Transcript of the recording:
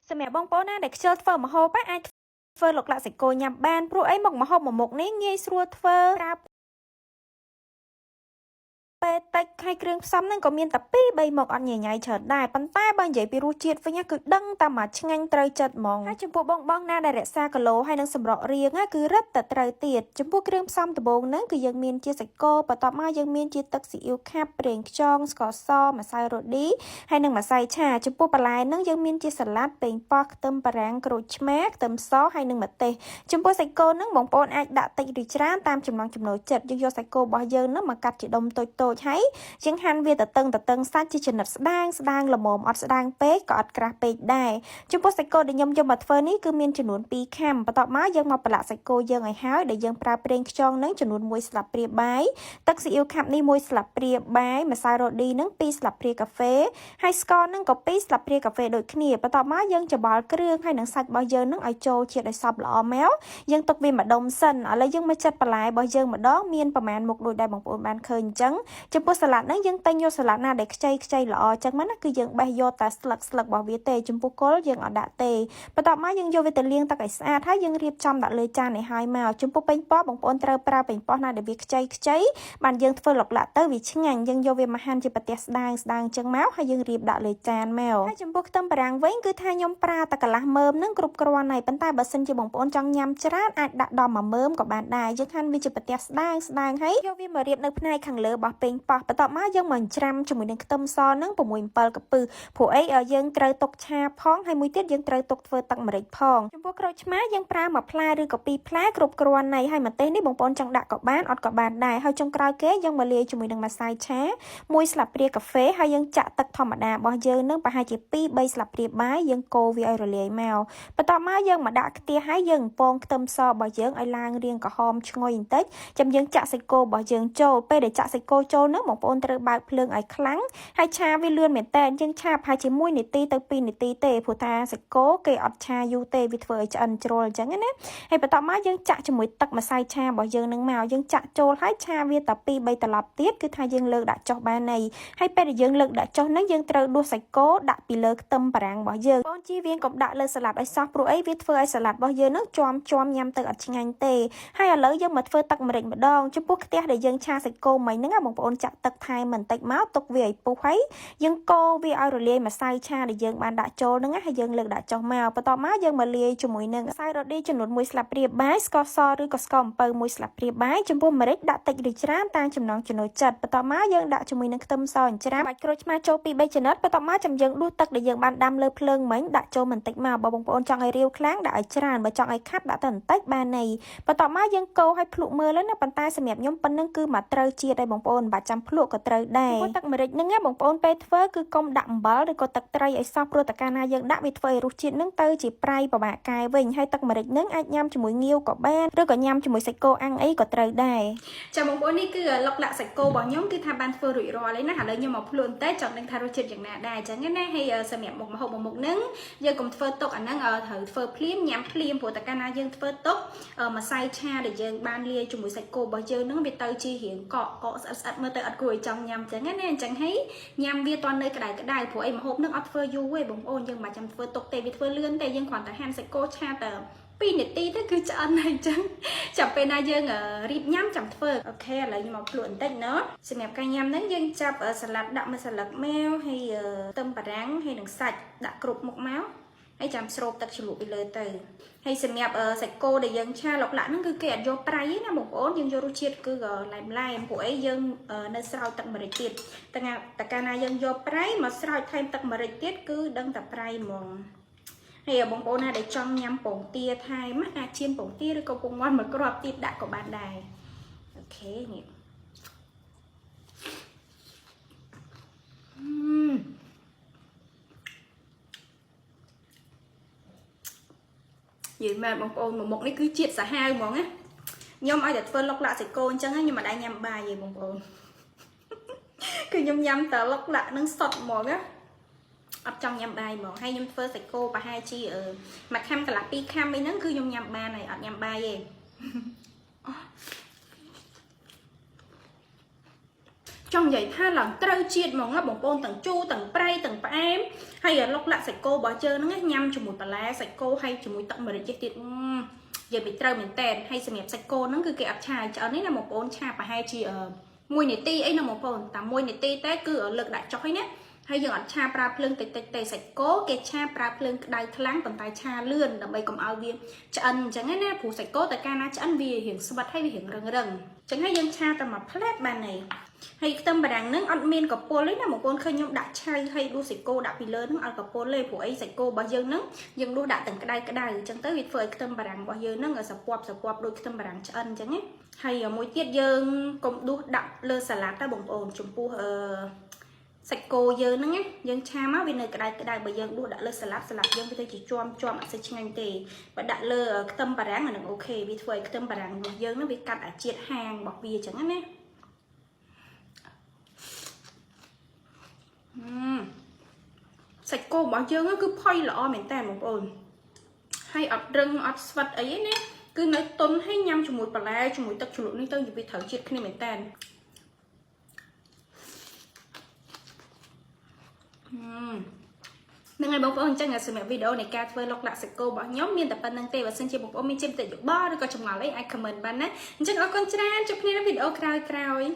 សម្រាប់បងប្អូនណាដែលខ្ជិលធ្វើម្ហូបអាចធ្វើឡុកឡាក់សាច់គោញ៉ាំបានព្រោះអីមុខម្ហូបមួយមុខនេះងាយស្រួលធ្វើប្រើពេលតិចហើយគ្រឿងផ្សំហ្នឹងក៏មានតែ2 3មុខអត់ញញ៉ៃច្រើនដែរប៉ុន្តែបើនិយាយពីរសជាតិវិញគឺដឹងតែមកឆ្ងាញ់ត្រូវចិត្តហ្មងហើយចំពោះបងណាដែលរក្សាគីឡូហើយនឹងសម្រក់រាងគឺរឹតតែត្រូវទៀតចំពោះគ្រឿងផ្សំដំបូងហ្នឹងគឺយើងមានជាសាច់គោបន្ទាប់មកយើងមានជាទឹកស៊ីអ៊ីវខាប់ប្រេងខ្យងស្ករសម្សៅរ៉ូឌីហើយនឹងម្សៅឆាចំពោះបន្លែហ្នឹងយើងមានជាសាឡាត់ប៉េងប៉ោះខ្ទឹមបារាំងក្រូចឆ្មាខ្ទឹមសហើយនឹងម្ទេសចំពោះសាច់គោហ្នឹងបងប្អូនអាចដាក់តិចឬច្រើនតាមចំណង់ចំណូលចិត្តយើងយកសាច់គោរបស់យើងហ្នឹងមកកាត់ជាដុំតូចៗហើយជាងហាន់វាទៅតឹងសាច់ជាចំណិតស្ដាងល្មមអត់ស្ដាងពេកក៏អត់ក្រាស់ពេកដែរចំពោះសាច់គោដែលខ្ញុំយកមកធ្វើនេះគឺមានចំនួន2ខាំបន្ទាប់មកយើងមកប្រឡាក់សាច់គោយើងឲ្យហើយដែលយើងប្រើប្រេងខ្យងនឹងចំនួន1ស្លាបព្រាបាយទឹកស៊ីអ៊ីវខាប់នេះ1ស្លាបព្រាបាយម្សៅរ៉ូឌីនឹង2ស្លាបព្រាកាហ្វេហើយស្ករនឹងក៏2ស្លាបព្រាកាហ្វេដូចគ្នាបន្ទាប់មកយើងច្របល់គ្រឿងហើយនឹងសាច់របស់យើងនឹងឲ្យចូលជាតិឲ្យសព្វល្អមកយើងទុកវាម្ដុំសិនឥឡូវយើងមកចាត់បន្លែរបស់យើងម្ដងមានប្រមាណមុខដូចដែលបងប្អូនបានឃើញអញ្ចឹងចំពោះសាឡាត់ហ្នឹងយើងតែងយកសាឡាត់ណាដែលខ្ចីល្អអញ្ចឹងណាគឺយើងបេះយកតែស្លឹករបស់វាទេចំពោះគល់យើងអត់ដាក់ទេបន្ទាប់មកយើងយកវាទៅលាងទឹកឲ្យស្អាតហើយយើងរៀបចំដាក់លើចានឲ្យហើយមកចំពោះប៉េងប៉ោះបងប្អូនត្រូវប្រើប៉េងប៉ោះណាដែលវាខ្ចីបានយើងធ្វើឡុកឡាក់ទៅវាឆ្ងាញ់យើងយកវាមកហាន់ជាប្រទះស្ដាងអញ្ចឹងមកហើយយើងរៀបដាក់លើចានមកហើយចំពោះខ្ទឹមបារាំងវិញគឺថាខ្ញុំប្រើតែកន្លះមើមហ្នឹងគ្រប់គ្រាន់ហើយប៉ុន្តែបើសិនជាបងប្អូនចង់ញ៉ាំច្រើនអាចដាក់ដល់1មើមក៏បានដែរយើងហាន់វាជាប្រទះស្ដាងហើយយកវាមករៀបនៅផ្នែកខាងលើរបស់ប៉េងប៉ោះបន្ទាប់មកយើងមកច្រាំជាមួយនឹងខ្ទឹមសហ្នឹង6 7កំពឹសព្រោះអីយើងត្រូវទុកឆាផងហើយមួយទៀតយើងត្រូវទុកធ្វើទឹកម្រេចផងចំពោះក្រូចឆ្មាយើងប្រើ1ផ្លែឬក៏2ផ្លែគ្រប់គ្រាន់ហើយម្ទេសនេះបងប្អូនចង់ដាក់ក៏បានអត់ក៏បានដែរហើយចុងក្រោយគេយើងមកលាយជាមួយនឹងម្សៅឆា1ស្លាបព្រាកាហ្វេហើយយើងចាក់ទឹកធម្មតារបស់យើងនឹងប្រហែលជា2 3ស្លាបព្រាបាយយើងកូរវាឲ្យរលាយមកបន្ទាប់មកយើងមកដាក់ខ្ទះហើយយើងពងខ្ទឹមសរបស់យើងឲ្យឡើងរាងក្រហមឈ្ងុយបន្តិចចាំយើងចាក់សាច់គោរបស់យើងចូលពេលដែលចាក់សាច់គោចូលនឹងបងប្អូនត្រូវបើកភ្លើងឲ្យខ្លាំងហើយឆាវាលឿនមែនតើយើងឆាប្រហែលជា1នាទីទៅ2នាទីទេព្រោះថាសាច់គោគេអត់ឆាយូរទេវាធ្វើឲ្យឆ្អិនជ្រុលអញ្ចឹងណាហើយបន្ទាប់មកយើងចាក់ជាមួយទឹកម្សៅឆារបស់យើងនឹងមកយើងចាក់ចូលហើយឆាវាតែ2 3ត្រឡប់ទៀតគឺថាយើងលើកដាក់ចុះបានហើយពេលដែលយើងលើកដាក់ចុះហ្នឹងយើងត្រូវដួសសាច់គោដាក់ពីលើខ្ទឹមបារាំងរបស់យើងបងជៀសវាងកុំដាក់លើសាឡាត់ឲ្យសោះព្រោះអីវាធ្វើឲ្យសាឡាត់របស់យើងហ្នឹងជាំញ៉ាំទៅអត់ឆ្ងាញ់ទេហើយឥឡូវយើងមកធ្វើទឹកម្រេចម្ដងចំពោះខ្ទះដែលយើងឆាសាច់គោមិញហ្នឹងបងប្អូនចាក់ទឹកថែមបន្តិចមកទុកវាឲ្យពុះហើយយើងកូរវាឲ្យរលាយម្សៅឆាដែលយើងបានដាក់ចូលហ្នឹងហើយយើងលើកដាក់ចុះមកបន្ទាប់មកយើងមកលាយជាមួយនឹងម្សៅរ៉ូឌីចំនួន1ស្លាបព្រាបាយស្ករសឬក៏ស្ករអំពៅ1ស្លាបព្រាបាយចំពោះម្រេចដាក់តិចឬច្រើនតាមចំណង់ចំណូលចិត្តបន្ទាប់មកយើងដាក់ជាមួយនឹងខ្ទឹមសអញ្ច្រាមបាច់ក្រូចឆ្មាចូល2 3ចំណិតបន្ទាប់មកចាំយើងដួសទឹកដែលយើងបានដាំលើភ្លើងមិញដាក់ចូលបន្តិចមកបើបងប្អូនចង់ឲ្យរាវខ្លាំងដាក់ឲ្យច្រើនបើចង់ឲ្យខាប់ដាក់ទៅបន្តិចបានបន្ទាប់មកយើងកូរឲ្យភ្លក់មើលហើយណាប៉ុន្តែសម្រាប់ខ្ញុំប៉ុណ្្នឹងគឺមកត្រូវជាតិឲ្យបងប្អូនបាច់ចាំភ្លក់ក៏ត្រូវដែរព្រោះទឹកម្រេចហ្នឹងបងប្អូនពេលធ្វើគឺកុំដាក់អំបិលឬក៏ទឹកត្រីឲ្យសោះព្រោះតែកាលណាយើងដាក់វាធ្វើឲ្យរសជាតិហ្នឹងទៅជាប្រៃពិបាកកែវិញហើយទឹកម្រេចហ្នឹងអាចញ៉ាំជាមួយងាវក៏បានឬក៏ញ៉ាំជាមួយសាច់គោអាំងអីក៏ត្រូវដែរចាបងប្អូននេះគឺឡុកឡាក់សាច់គោរបស់ខ្ញុំគឺថាបានធ្វើរួចរាល់ហើយណាឥឡូវខ្ញុំមកភ្លក់បន្តិចចង់ដឹងថារសជាតិយ៉ាងណាដែរអញ្ចឹងណាហើយសម្រាប់មុខម្ហូបមួយមុខហ្នឹងយើងកុំធ្វើទុកអាហ្នឹងត្រូវធ្វើភ្លាមញ៉ាំភ្លាមព្រោះតែកាលណាយើងធ្វើទុកម្សៅឆាដែលយើងបានលាយជាមួយសាច់គោរបស់យើងហ្នឹងវាទៅជារៀងកកស្អិតមើលទៅអត់គួរឲ្យចង់ញ៉ាំអញ្ចឹងណាអញ្ចឹងហើយញ៉ាំវាតនៅក្តៅព្រោះអីម្ហូបហ្នឹងអត់ធ្វើយូរទេបងប្អូនយើងមិនចាំធ្វើទុកទេវាធ្វើលឿនទេយើងគ្រាន់តែហាន់សាច់គោឆាទៅ2នាទីទៅគឺឆ្អិនហើយអញ្ចឹងចាំពេលណាយើងរៀបញ៉ាំចាំធ្វើអូខេឥឡូវខ្ញុំមកភ្លក់បន្តិចណាសម្រាប់ការញ៉ាំហ្នឹងយើងចាប់សាឡាត់ដាក់មួយសន្លឹកម៉ាវហើយខ្ទឹមបារាំងហើយនឹងសាច់ដាក់គ្រប់មុខមកហើយចាំស្រូបទឹកជ្រលក់ពីលើទៅហើយសម្រាប់សាច់គោដែលយើងឆាឡុកឡាក់ហ្នឹងគឺគេអត់យកប្រៃទេណាបងប្អូនយើងយករសជាតិគឺឡែមព្រោះអីយើងនៅស្រោចទឹកម្រេចទៀតតែកាលណាយើងយកប្រៃមកស្រោចថែមទឹកម្រេចទៀតគឺដឹងតែប្រៃហ្មងហើយបងប្អូនណាដែលចង់ញ៉ាំពងទាថែមអាចជៀនពងទាឬក៏ពងមាន់មួយគ្រាប់ទៀតដាក់ក៏បានដែរអូខេនេះនិយាយមែនបងប្អូនមួយមុខនេះគឺជាតិសាហាវហ្មងណាខ្ញុំឲ្យតែធ្វើឡុកឡាក់សាច់គោអញ្ចឹងខ្ញុំមិនដែរញ៉ាំបាយទេបងប្អូនគឺខ្ញុំញ៉ាំតែឡុកឡាក់នឹងសុតហ្មងណាអត់ចង់ញ៉ាំបាយហ្មងហើយខ្ញុំធ្វើសាច់គោប្រហែលជាមួយខាំកន្លះ2ខាំអីហ្នឹងគឺខ្ញុំញ៉ាំបានហើយអត់ញ៉ាំបាយទេ trong vậy tha là trâu chiết mà ngắp bông bồn tầng chu tầng pray tầng pa em hay là lóc lạ sạch cô bỏ chơi nó nhâm cho một bà lá sạch cô hay cho một tận mà để chết tiệt giờ bị trâu mình tèn hay xem đẹp sạch cô nó cứ cái áp chài cho nên là một bồn cha và hai chị ở mùi nỉ ti ấy là một bồn tạm mùi nỉ ti té cứ ở lực đại chói nhé hay giờ cha pra plưng tê sạch cố cái cha pra plưng đai thlang còn tay cha lươn đầm bay cầm ao viên cha ăn chẳng ngay nè phủ sạch cố tại ca na cha ăn vì hiện sập hay vì hiện rần chẳng hay dân cha tầm mà plét bàn này hay tâm bà đằng nướng ăn miên cặp pô lấy là một con khơi nhom đã chay hay đu sạch cô đã bị lớn nướng ăn cặp pô lê của ấy sạch cô bao giờ nướng nhưng đu đã từng cái đai chẳng tới việc phơi tâm bà đằng bao giờ nướng ở sập quap đôi tâm bà đằng cha ăn chẳng nhé hay ở mỗi tiết dương cũng đu đậm lơ xà lát ta bồng ồn chủng pu sạch cô giờ nó nhé dân cha má vì nơi cái đai bây giờ đu đã lơ xà lát dân với chỉ cho ăn sẽ chinh anh tề và đã lơ tâm bà đằng là được ok vì phơi tâm bà đằng bao giờ nó bị cắt ở chiết hàng bọc bia chẳng nhé sạch cô bỏ chương á cứ phơi lọ mình tàn một ồn hay ọt rừng ọt vật ấy nè cứ nói tốn hay nhâm cho mùi bà la cho mùi tắc cho lụn tôi vì thở chết khi mình tàn nên ngày bóng ơn chắc là sự mẹ video này ca với lọc lại sạch cô bỏ nhóm miền tập ban năng tê và xin chia một ôm mình trên tự dụng bo rồi có chồng ngỏ lấy ai comment ban á chắc có con trai chụp nghe video crowd